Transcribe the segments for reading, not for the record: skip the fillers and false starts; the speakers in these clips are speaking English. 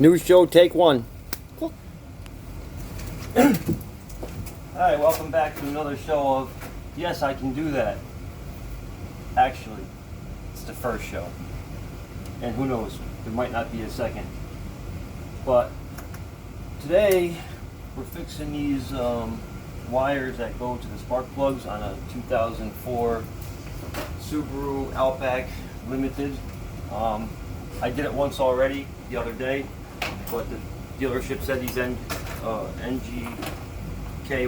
New show, take one. Alright, welcome back to another show of Yes, I Can Do That. Actually, it's the first show. And who knows, there might not be a second. But today, we're fixing these wires that go to the spark plugs on a 2004 Subaru Outback Limited. I did it once already the other day, but the dealership said these NGK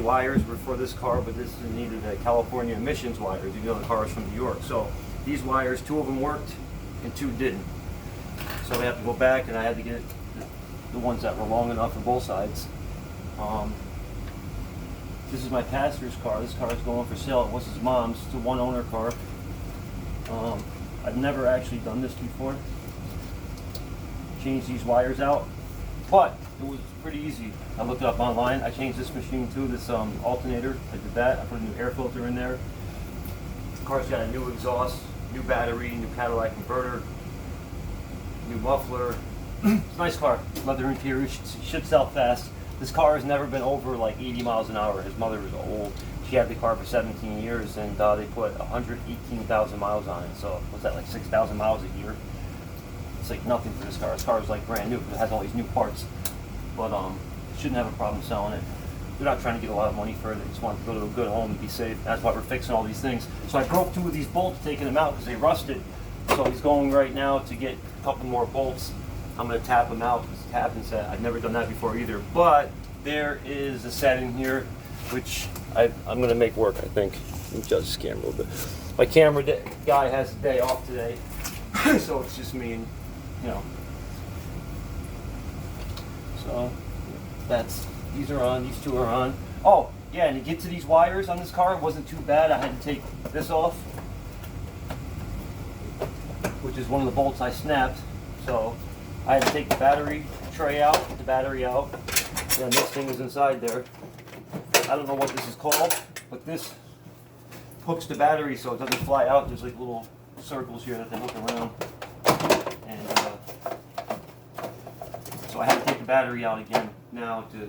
wires were for this car, but this needed a California emissions wires. You know, the car is from New York. So these wires, 2 of them worked and 2 didn't. So we have to go back, and I had to get the ones that were long enough for both sides. This is my pastor's car. This car is going for sale. It was his mom's. It's a one-owner car. I've never actually done this before. Changed these wires out, but it was pretty easy. I looked it up online. I changed this machine too, this alternator. I did that. I put a new air filter in there. The car's got a new exhaust, new battery, new Cadillac converter, new muffler. It's a nice car. Leather interior, should sell fast. This car has never been over like 80 miles an hour. His mother was old. She had the car for 17 years, and they put 118,000 miles on it. So was that like 6,000 miles a year? It's like nothing for this car. This car is like brand new because it has all these new parts. But shouldn't have a problem selling it. We're not trying to get a lot of money for it. They just want to go to a good home and be safe. That's why we're fixing all these things. So I broke 2 of these bolts, taking them out because they rusted. So he's going right now to get a couple more bolts. I'm going to tap them out. It's tap and set. I've never done that before either. But there is a set in here, which I'm going to make work, I think. Let me adjust this camera a little bit. My camera guy has a day off today, so it's just me and, you know. So these are on, these 2 are on. Oh, yeah, and to get to these wires on this car, it wasn't too bad. I had to take this off, which is one of the bolts I snapped. So I had to take the battery tray out, get the battery out. And this thing is inside there. I don't know what this is called, but this hooks the battery so it doesn't fly out. There's like little circles here that they hook around. And so I had to take the battery out again now to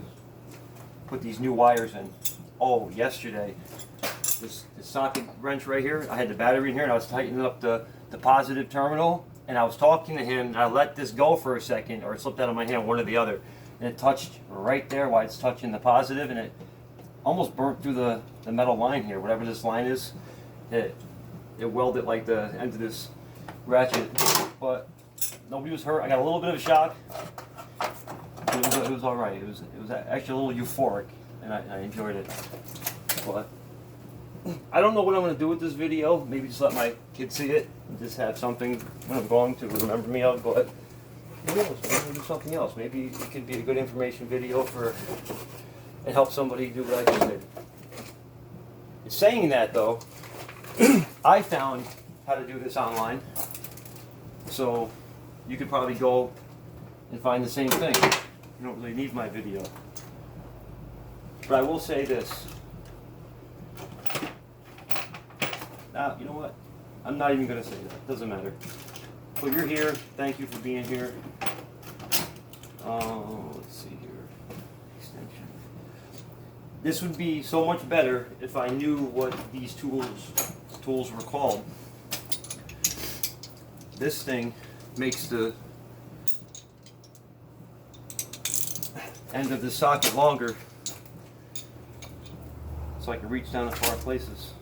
put these new wires in. Oh, yesterday, this socket wrench right here, I had the battery in here and I was tightening up the positive terminal, and I was talking to him, and I let this go for a second, or it slipped out of my hand, one or the other, and it touched right there while it's touching the positive, and it almost burnt through the metal line here, whatever this line is. It welded like the end of this ratchet, but nobody was hurt. I got a little bit of a shock. It was all right. It was actually a little euphoric, and I enjoyed it. But I don't know what I'm going to do with this video. Maybe just let my kids see it and just have something when I'm going to remember me of. But who knows? Maybe we'll do something else. Maybe it could be a good information video and help somebody do what I just did. In saying that, though, I found how to do this online, so you could probably go and find the same thing. You don't really need my video. But I will say this. Now, you know what? I'm not even going to say that. It doesn't matter. So you're here. Thank you for being here. Let's see here. Extension. This would be so much better if I knew what these tools were called. This thing makes the end of the socket longer, so I can reach down to far places,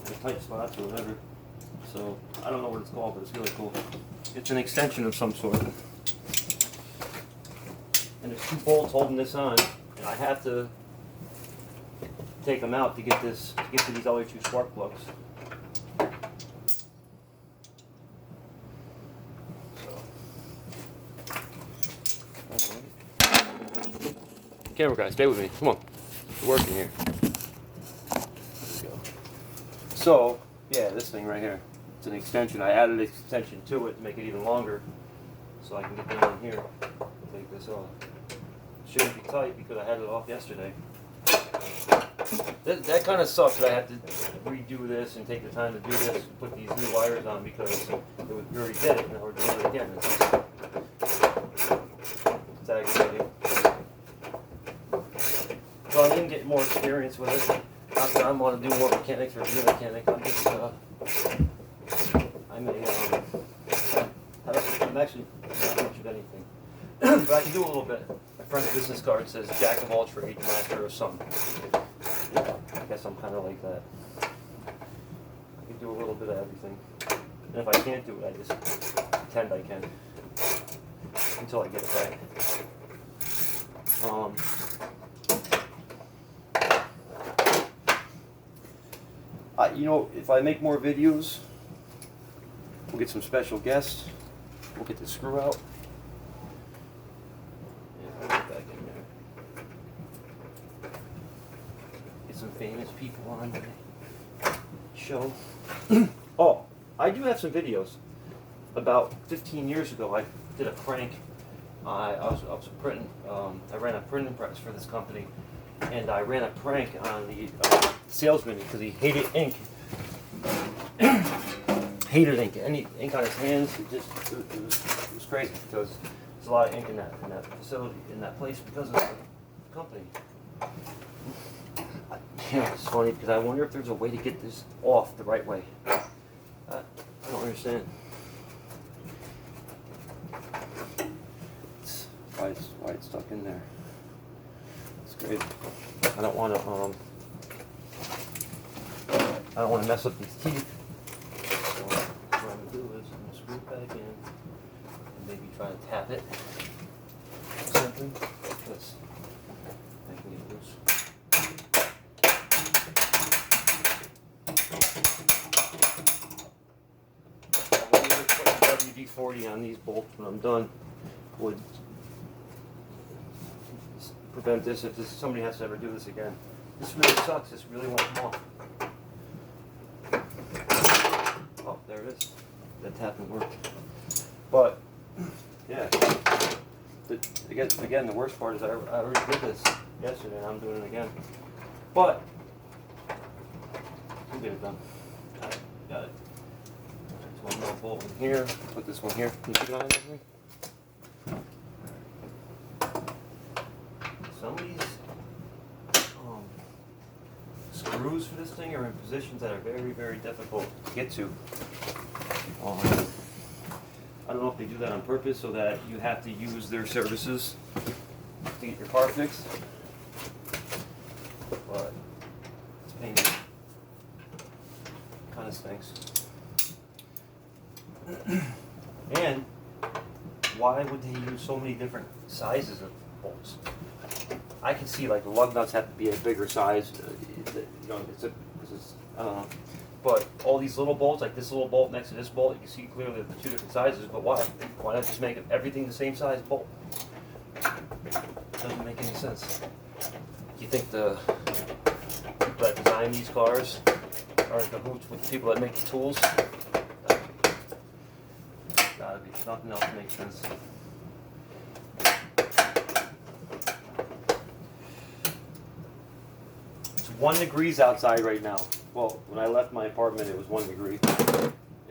in tight spots or whatever. So I don't know what it's called, but it's really cool. It's an extension of some sort. And there's 2 bolts holding this on, and I have to take them out to get to these other 2 spark plugs. Camera guy, stay with me. Come on. We're working here. There we go. So, yeah, this thing right here. It's an extension. I added an extension to it to make it even longer, so I can get down in here and take this off. Shouldn't be tight because I had it off yesterday. That kind of sucks that I have to redo this and take the time to do this and put these new wires on because we already did it and we're doing it again. learning, getting more experience with it. Not that I'm going to do more mechanics or be a mechanic. I'm just, I'm actually not much of anything. But I can do a little bit. My friend's business card says Jack of all trades, master of some. I guess I'm kind of like that. I can do a little bit of everything. And if I can't do it, I just pretend I can. Until I get it right. You know, if I make more videos, we'll get some special guests. We'll get the screw out. Yeah, I'll get back in there. Get some famous people on the show. Oh, I do have some videos. About 15 years ago, I did a prank. I ran a printing press for this company, and I ran a prank on the salesman because he hated ink. Hated ink. Any ink on his hands, it was crazy because there's a lot of ink in that facility, in that place because of the company. Yeah, it's funny because I wonder if there's a way to get this off the right way. I don't understand. Why it's stuck in there. It's great. I don't want to mess up these teeth. So what I'm gonna do is I'm gonna screw it back in and maybe try to tap it or something because I can get it loose. I wonder if putting WD-40 on these bolts when I'm done would prevent this if somebody has to ever do this again. This really sucks. This really won't come off. Oh, there it is. That tapping worked. But yeah, again, the worst part is I already did this yesterday, and I'm doing it again. But we'll get it done. Got it. There's one more bolt in here. Put this one here. Can you keep an eye on that thing? Some of these screws for this thing are in positions that are very, very difficult to get to. I don't know if they do that on purpose so that you have to use their services to get your car fixed, but it's painful. Kind of stinks. And why would they use so many different sizes of bolts? I can see like the lug nuts have to be a bigger size, you know, I don't know. But all these little bolts, like this little bolt next to this bolt, you can see clearly the two different sizes. But why? Why not just make everything the same size bolt? Doesn't make any sense. You think the people that design these cars are in cahoots with the people that make the tools? Gotta be. Nothing else makes sense. It's 1 degree outside right now. Well, when I left my apartment, it was 1 degree,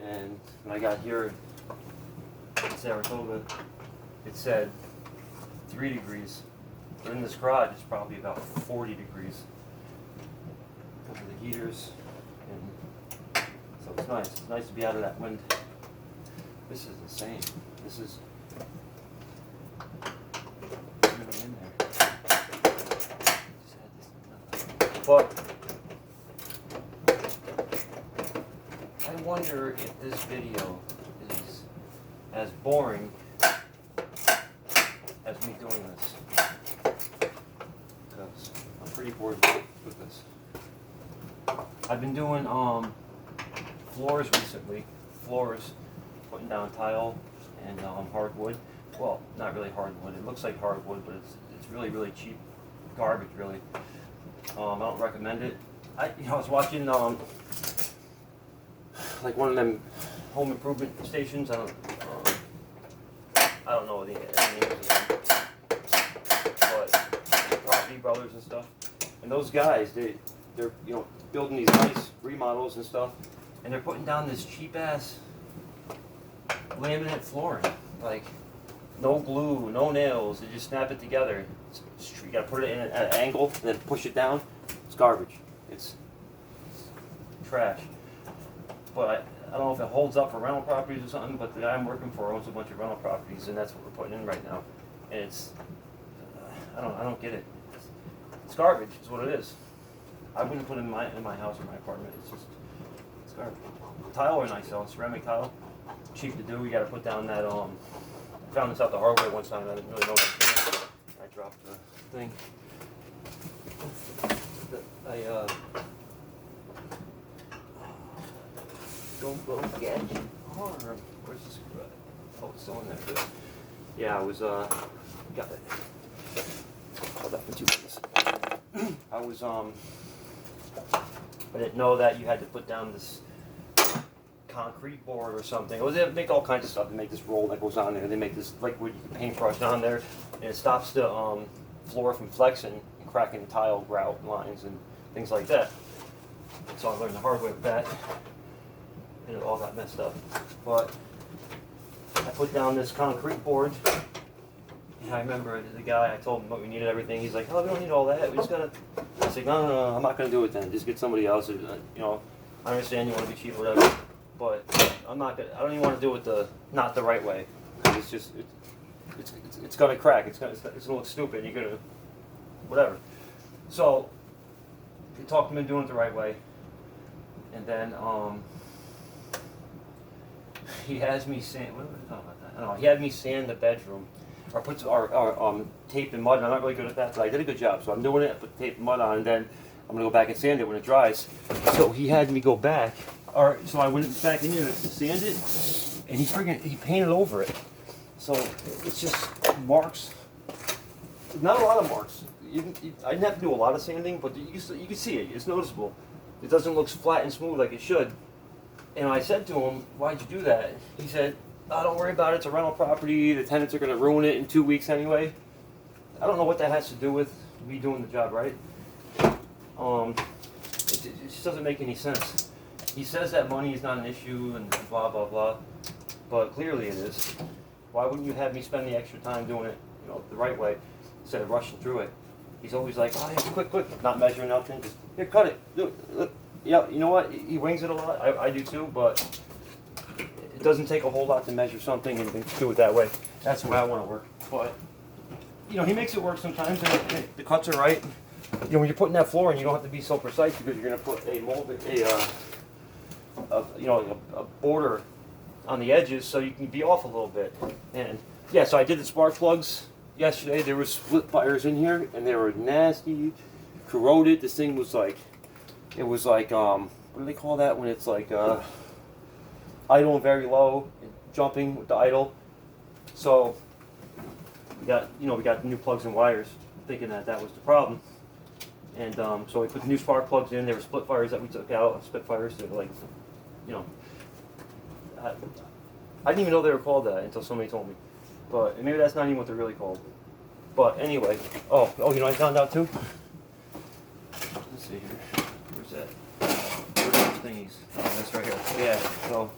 and when I got here in Saratoga, it said 3 degrees. But in this garage, it's probably about 40 degrees because of the heaters, and so it's nice. It's nice to be out of that wind. This is insane. This is really in there. Just had this, but I wonder if this video is as boring as me doing this, because I'm pretty bored with this. I've been doing floors recently. Floors, putting down tile and hardwood. Well, not really hardwood. It looks like hardwood, but it's really, really cheap garbage. Really, I don't recommend it. I was watching like one of them home improvement stations. I don't know the names of them, but Property Brothers and stuff. And those guys, they're building these nice remodels and stuff, and they're putting down this cheap ass laminate flooring. Like no glue, no nails. You just snap it together. You gotta put it in at an angle and then push it down. It's garbage. It's trash. But I don't know if it holds up for rental properties or something, but the guy I'm working for owns a bunch of rental properties, and that's what we're putting in right now. And it's, I don't get it. It's garbage. It's what it is. I wouldn't put it in my house or my apartment. It's garbage. Tile are nice though. Ceramic tile, cheap to do. You got to put down that. I found this out the hard way one time. I didn't really know what it was. I dropped the thing. Don't get harm. Where's the screw? Oh, it's still in there. Good. Yeah, I was got it. Hold that for 2 minutes. I was I didn't know that you had to put down this concrete board or something. They make all kinds of stuff. They make this roll that goes on there. They make this liquid paintbrush on there, and it stops the floor from flexing and cracking tile grout lines and things like that. So I learned the hard way with that, and it all got messed up. But I put down this concrete board, and I remember the guy, I told him what we needed, everything. He's like, "Oh, we don't need all that. We just gotta." I said, "No, I'm not gonna do it then. Just get somebody else. You know, I understand you want to be cheap, or whatever, but I'm not gonna. I don't even want to do it not the right way. It's just it's gonna crack. It's gonna look stupid. You're gonna whatever." So he talked him into doing it the right way, and then he has me sand. What was I talking about that? I don't know. He had me sand the bedroom, or put tape and mud. And I'm not really good at that, but I did a good job. So I'm doing it. I put tape and mud on, and then I'm gonna go back and sand it when it dries. So he had me go back, so I went back in here to sand it, and he painted over it. So it's just marks. Not a lot of marks. I didn't have to do a lot of sanding, but you can see it. It's noticeable. It doesn't look flat and smooth like it should. And I said to him, "Why'd you do that?" He said, "Oh, don't worry about it. It's a rental property. The tenants are going to ruin it in 2 weeks anyway." I don't know what that has to do with me doing the job right. It just doesn't make any sense. He says that money is not an issue and blah, blah, blah. But clearly it is. Why wouldn't you have me spend the extra time doing it, the right way instead of rushing through it? He's always like, "Oh, yeah, quick, not measuring nothing. Just, here, cut it. Do it. Look." Yeah, you know what? He wings it a lot. I do too, but it doesn't take a whole lot to measure something and do it that way. That's the way I want to work. But he makes it work sometimes, and the cuts are right. When you're putting that floor in, you don't have to be so precise because you're going to put a border on the edges, so you can be off a little bit. And yeah, so I did the spark plugs yesterday. There were split fires in here, and they were nasty, corroded. This thing was like. It was like, what do they call that when it's like idle and very low, and jumping with the idle. So we got new plugs and wires, thinking that was the problem. And so we put the new spark plugs in. There were split fires that we took out. Split fires, they're like, I didn't even know they were called that until somebody told me. But maybe that's not even what they're really called. But anyway, I found out too. Let's see here. Where's those thingies? Oh, that's right here. Yeah, so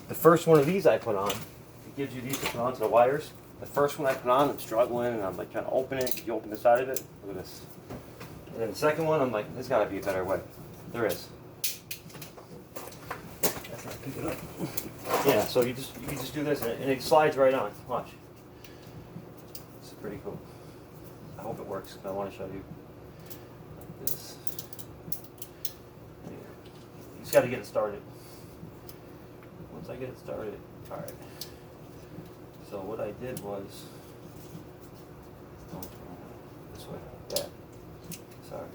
the first one of these I put on, it gives you these to put onto the wires. The first one I put on, I'm struggling, and I'm like trying to open it. Could you open the side of it? Look at this. And then the second one, I'm like, there's got to be a better way. There is. That's not pick it up. Yeah, so you can just do this, and it slides right on. Watch. It's pretty cool. I hope it works. I want to show you. Like this. You just got to get it started. Once I get it started, all right. So what I did was, this way, yeah. Sorry.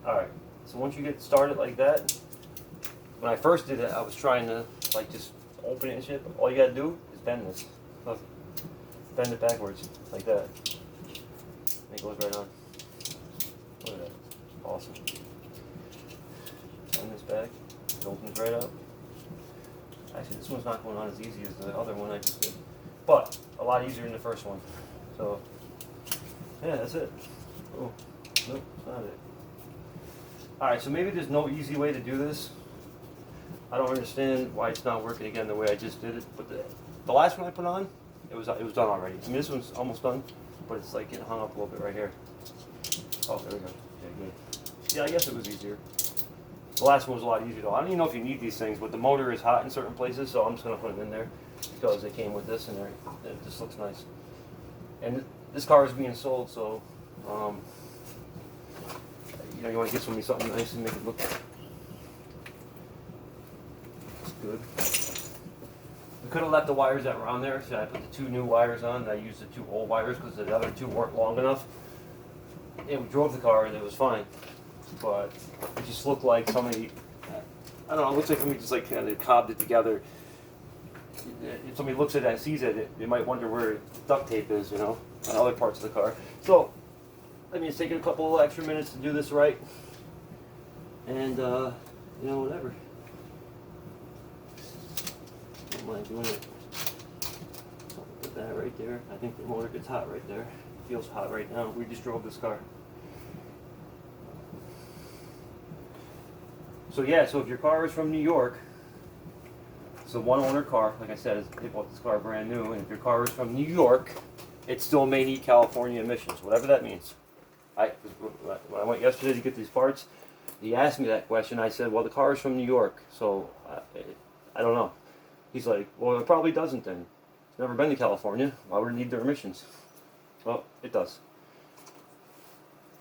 All right. So once you get started like that, when I first did it, I was trying to just open it and shit. But all you got to do is bend this. Look, bend it backwards like that. And it goes right on. Look at that. Awesome. Bend this back. It opens right up. Actually, this one's not going on as easy as the other one I just did, but a lot easier than the first one. So, yeah, that's it. Oh, nope, that's not it. Alright, so maybe there's no easy way to do this. I don't understand why it's not working again the way I just did it, but the last one I put on, it was done already. I mean, this one's almost done, but it's like getting hung up a little bit right here. Oh, there we go. Okay, good. Yeah, I guess it was easier. The last one was a lot easier though. I don't even know if you need these things, but the motor is hot in certain places, so I'm just gonna put them in there because they came with this, and it just looks nice. And this car is being sold, so you know, you want to get something nice and make it look good. We could have left the wires that were on there, so I put the 2 new wires on. I used the 2 old wires because the other 2 weren't long enough. And we drove the car and it was fine, but it just looked like somebody, I don't know, it looks like somebody just like kind of cobbed it together. If somebody looks at that and sees it, they might wonder where duct tape is, you know, on other parts of the car. So, I mean, it's taking a couple of extra minutes to do this right, and you know, whatever. Don't mind doing it. So put that right there. I think the motor gets hot right there. It feels hot right now. We just drove this car. So yeah, so if your car is from New York, it's a one-owner car. Like I said, they bought this car brand new, and if your car is from New York, it still may need California emissions, whatever that means. When I went yesterday to get these parts, he asked me that question. I said, well, the car is from New York, so I don't know. He's like, well, it probably doesn't then. It's never been to California. Why would it need their emissions? Well, it does.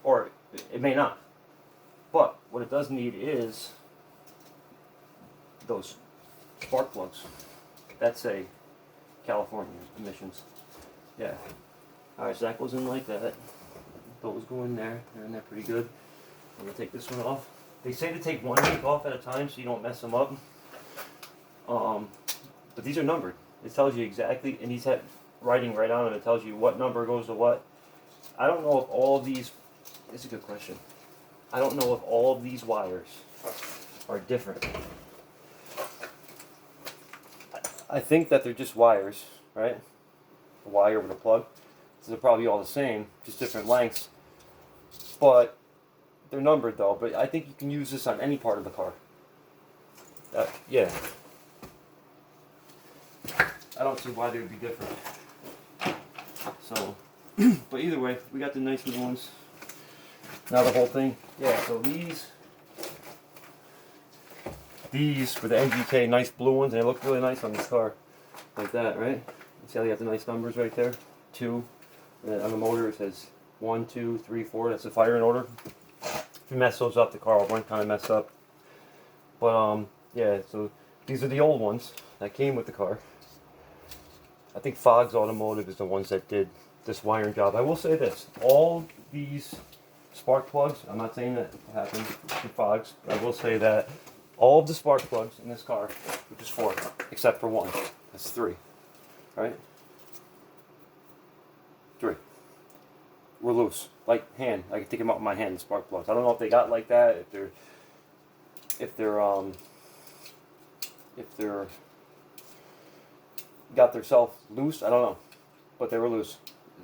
Or it may not. But what it does need is those spark plugs that say California emissions. Yeah. Alright, so that goes in like that. Those go in there. They're in there pretty good. I'm going to take this one off. They say to take 1 week off at a time so you don't mess them up. But these are numbered. It tells you exactly, and he's had writing right on them. It tells you what number goes to what. I don't know if all of these, it's a good question. I don't know if all of these wires are different. I think that they're just wires, right? A wire with a plug. So they're probably all the same, just different lengths. But they're numbered though. But I think you can use this on any part of the car. Yeah. I don't see why they would be different. So, but either way, we got the nice new ones. Now the whole thing, yeah, so these were the NGK nice blue ones, and they look really nice on this car. Like that, right? See how they got the nice numbers right there? 2. And then on the motor it says 1, 2, 3, 4. That's the firing order. If you mess those up, the car will run kind of mess up. But, yeah, so these are the old ones that came with the car. I think Fogg's Automotive is the ones that did this wiring job. I will say this, all these spark plugs, I'm not saying that happened to Fogg's, but I will say that all of the spark plugs in this car, which is 4, except for 1, that's 3, right? 3 were loose, like hand. I can take them out with my hand, the spark plugs. I don't know if they got like that, if they're got themselves loose, I don't know, but they were loose.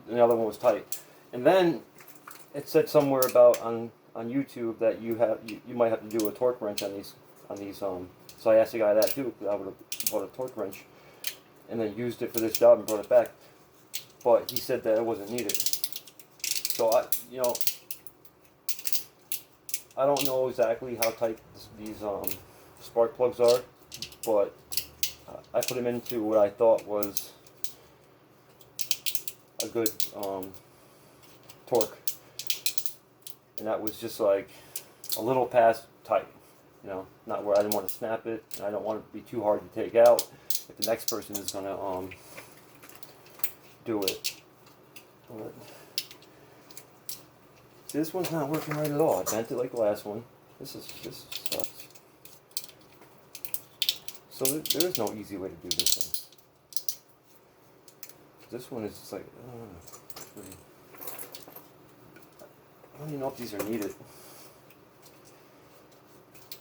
And the other one was tight. And then it said somewhere about on YouTube that you might have to do a torque wrench on these. So I asked the guy that too, because I would have bought a torque wrench and then used it for this job and brought it back. But he said that it wasn't needed. So I don't know exactly how tight these spark plugs are, but I put them into what I thought was a good torque, and that was just like a little past tight, you know, not where I didn't want to snap it, and I don't want it to be too hard to take out if the next person is gonna do it. But, see, this one's not working right at all. I bent it like the last one. This sucks. So there is no easy way to do this thing. This one is just like, I don't even know if these are needed.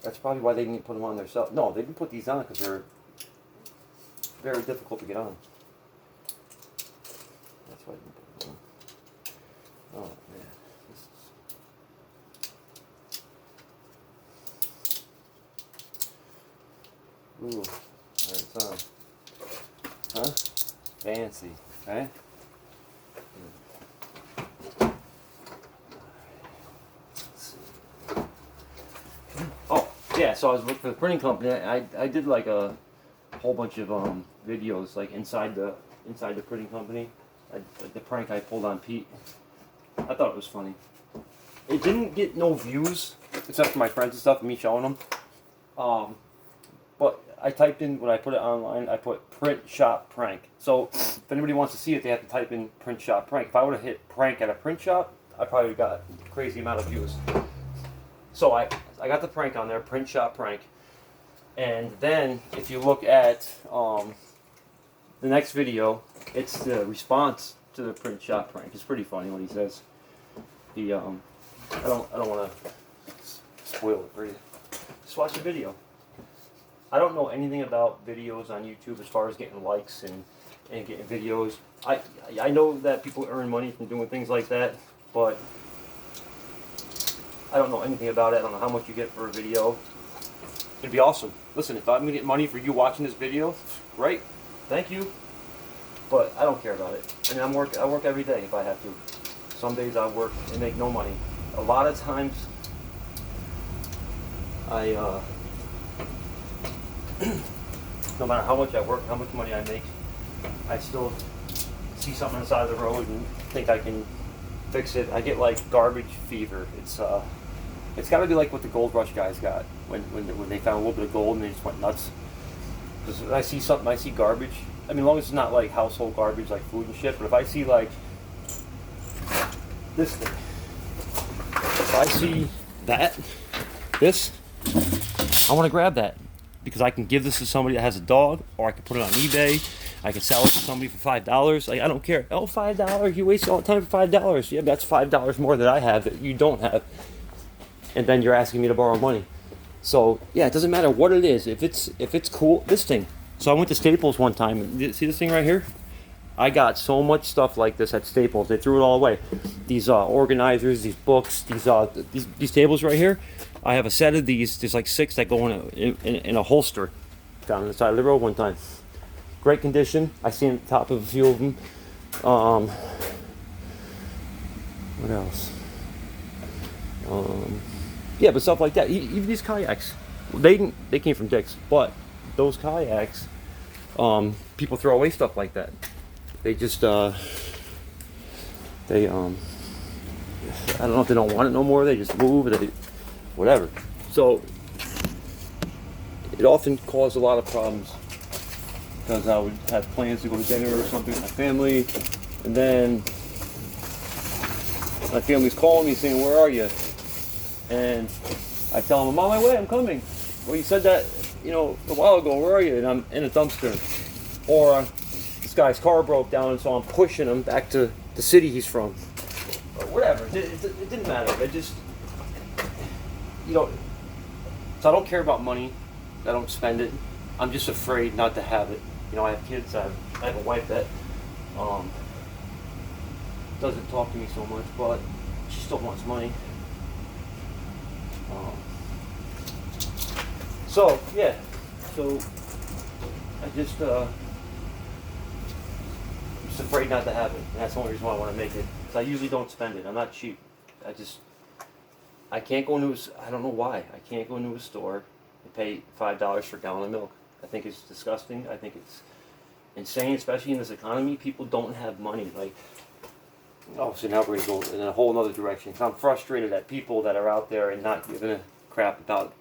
That's probably why they didn't put them on themselves. No, they didn't put these on because they're very difficult to get on. That's why I didn't put them on. Oh man, this is... Ooh, there it's on. Huh? Fancy. Okay. Oh, yeah, so I was working for the printing company. I did like a whole bunch of videos like inside the printing company. Like the prank I pulled on Pete. I thought it was funny. It didn't get no views except for my friends and stuff and me showing them. But I typed in, when I put it online, I put print shop prank. So if anybody wants to see it, they have to type in print shop prank. If I would have hit prank at a print shop, I probably would have got a crazy amount of views. So I got the prank on there, print shop prank. And then if you look at the next video, it's the response to the print shop prank. It's pretty funny what he says. He I don't want to spoil it for you. Just watch the video. I don't know anything about videos on YouTube as far as getting likes and getting videos. I know that people earn money from doing things like that, but I don't know anything about it. I don't know how much you get for a video. It'd be awesome. Listen, if I'm gonna get money for you watching this video, great. Thank you. But I don't care about it. I mean, I work every day if I have to. Some days I work and make no money. A lot of times no matter how much I work, how much money I make, I still see something on the side of the road and think I can fix it. I get like garbage fever. It's got to be like what the gold rush guys got when they found a little bit of gold and they just went nuts. Because when I see something, I see garbage. I mean, as long as it's not like household garbage like food and shit. But if I see like this thing, if I see this, I want to grab that. Because I can give this to somebody that has a dog, or I can put it on eBay. I can sell it to somebody for $5. Like, I don't care. Oh, $5. You waste all the time for $5. Yeah, that's $5 more that I have that you don't have. And then you're asking me to borrow money. So yeah, it doesn't matter what it is. If it's cool, this thing. So I went to Staples one time. And see this thing right here? I got so much stuff like this at Staples. They threw it all away. These organizers, these books, these tables right here. I have a set of these. There's like 6 that go in a holster down on the side of the road one time. Great condition. I seen the top of a few of them. What else? Yeah, but stuff like that. Even these kayaks, they came from Dick's, but those kayaks, people throw away stuff like that. They just I don't know if they don't want it no more. They just move it. Whatever. So it often caused a lot of problems because I would have plans to go to dinner or something with my family, and then my family's calling me saying, "Where are you?" And I tell them, "I'm on my way. I'm coming." Well, you said that, a while ago. Where are you? And I'm in a dumpster. Or this guy's car broke down, and so I'm pushing him back to the city he's from. Or whatever. It didn't matter. It just. So I don't care about money. I don't spend it. I'm just afraid not to have it. I have kids. I have a wife that doesn't talk to me so much, but she still wants money. So yeah. So I just I'm just afraid not to have it. And that's the only reason why I want to make it. Because I usually don't spend it. I'm not cheap. I can't go into I don't know why. I can't go into a store and pay $5 for a gallon of milk. I think it's disgusting. I think it's insane, especially in this economy. People don't have money. Like, so now we're going to go in a whole other direction. I'm frustrated at people that are out there and not giving a crap about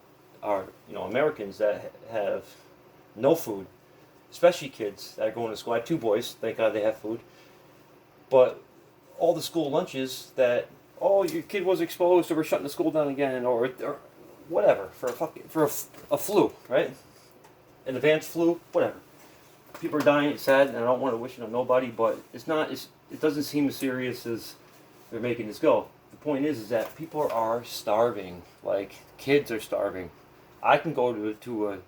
our, Americans that have no food, especially kids that are going to school. I have 2 boys. Thank God they have food. But all the school lunches that, your kid was exposed, or we're shutting the school down again, or whatever, for a flu, right? An advanced flu, whatever. People are dying. It's sad, and I don't want to wish it on nobody, but it doesn't seem as serious as they're making this go. The point is that people are starving. Like, kids are starving. I can go to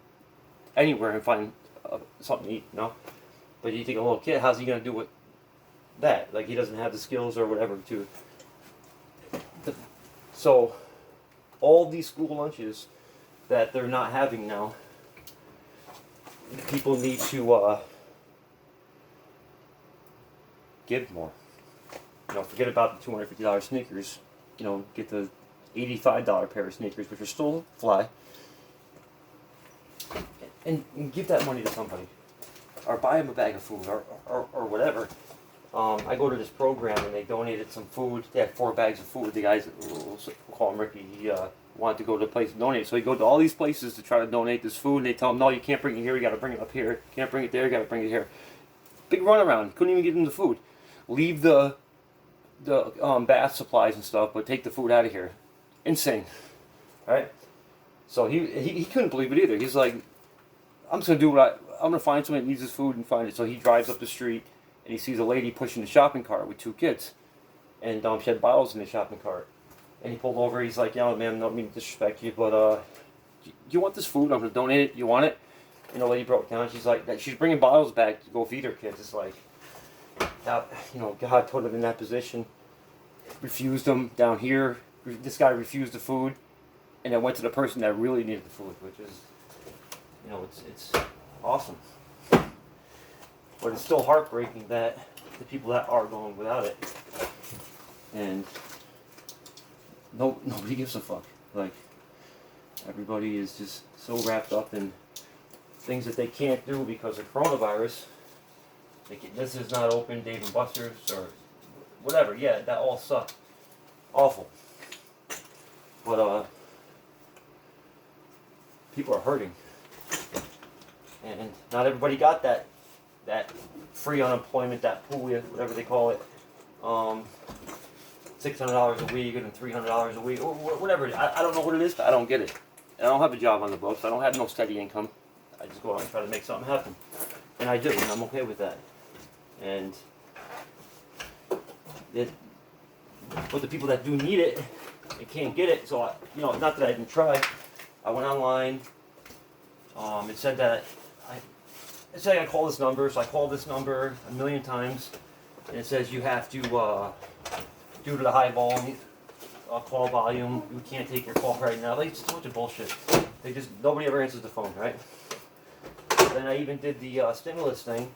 anywhere and find something to eat, But you think a little kid, how's he going to do with that? Like, he doesn't have the skills or whatever to. So, all these school lunches that they're not having now, people need to give more. You know, forget about the $250 sneakers. You know, get the $85 pair of sneakers, which are still fly, and give that money to somebody, or buy them a bag of food, or whatever. I go to this program and they donated some food. They had 4 bags of food. The guys, we'll call him Ricky, he wanted to go to the place and donate. So he goes to all these places to try to donate this food, and they tell him, no, you can't bring it here, you got to bring it up here. You can't bring it there, you got to bring it here. Big runaround. Couldn't even give him the food. Leave the bath supplies and stuff, but take the food out of here. Insane. Alright? So he couldn't believe it either. He's like, I'm just going to do what I'm going to find someone that needs this food and find it. So he drives up the street and he sees a lady pushing the shopping cart with 2 kids. And she had bottles in the shopping cart. And he pulled over. He's like, yeah, man, I don't mean to disrespect you, but do you want this food? I'm going to donate it. You want it? And the lady broke down. She's like, she's bringing bottles back to go feed her kids. It's like, you know, God put him in that position. Refused him down here. This guy refused the food. And then went to the person that really needed the food, which is, you know, it's awesome. But it's still heartbreaking that the people that are going without it. And nobody gives a fuck. Like, everybody is just so wrapped up in things that they can't do because of coronavirus. This is not open, Dave and Buster's, or whatever. Yeah, that all sucked. Awful. But, people are hurting. And not everybody got that free unemployment, that PUA, whatever they call it. $600 a week and $300 a week, or whatever. I don't know what it is, but I don't get it. And I don't have a job on the books. I don't have no steady income. I just go out and try to make something happen. And I do, and I'm okay with that. And but the people that do need it, they can't get it. So, you know, not that I didn't try. I went online. It said that it said I call this number, so I called this number 1,000,000 times, and it says you have to, due to the high volume, call volume, we can't take your call right now. Like, it's a bunch of bullshit. Nobody ever answers the phone, right? Then I even did the stimulus thing,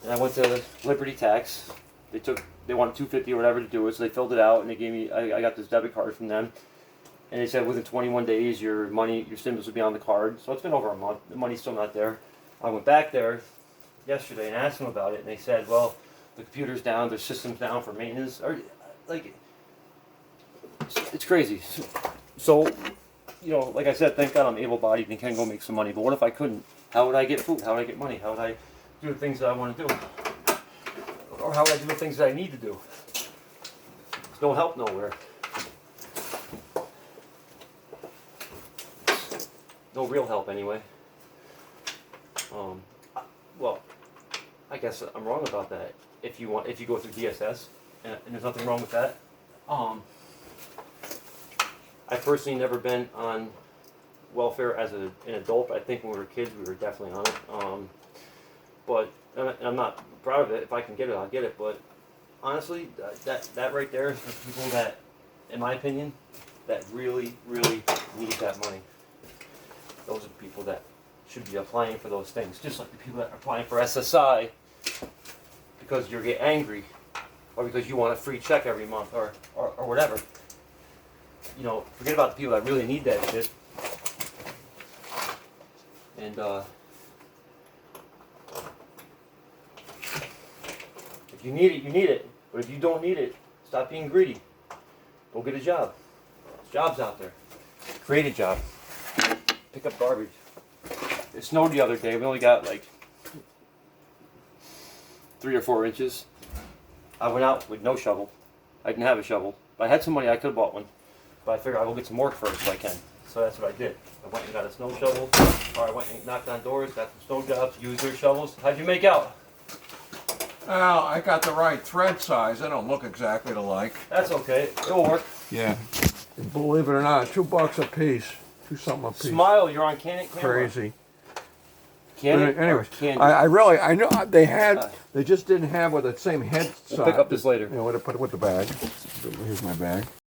and I went to Liberty Tax. They wanted $250 or whatever to do it, so they filled it out, and they gave me, I got this debit card from them, and they said within 21 days your stimulus would be on the card. So it's been over a month. The money's still not there. I went back there yesterday and asked them about it, and they said, well, the computer's down, their system's down for maintenance, or like, it's crazy. So, you know, like I said, thank God I'm able-bodied and can go make some money. But what if I couldn't? How would I get food? How would I get money? How would I do the things that I want to do? Or how would I do the things that I need to do? There's no help nowhere. No real help anyway. Well, I guess I'm wrong about that. If you go through DSS, and there's nothing wrong with that. I've personally never been on welfare as an adult. I think when we were kids, we were definitely on it. But I'm not proud of it. If I can get it, I'll get it. But honestly, that right there is for people that, in my opinion, that really, really need that money. Those are the people that should be applying for those things. Just like the people that are applying for SSI because you get angry, or because you want a free check every month, or whatever. You know, forget about the people that really need that shit. And if you need it, you need it. But if you don't need it, stop being greedy. Go get a job. There's jobs out there. Create a job. Pick up garbage. It snowed the other day. We only got like 3 or 4 inches. I went out with no shovel. I didn't have a shovel. If I had some money, I could have bought one. But I figured I'll go get some work first if I can. So that's what I did. I went and got a snow shovel. Or I went and knocked on doors, got some snow jobs, used their shovels. How'd you make out? Well, I got the right thread size. They don't look exactly alike. That's okay. It'll work. Yeah. Believe it or not, $2 a piece. $2 something a piece. Smile, you're on camera. Crazy. Candy? Anyways, candy? I know they had, they just didn't have with the same head size. We'll pick up this later. You know, put it with the bag. Here's my bag.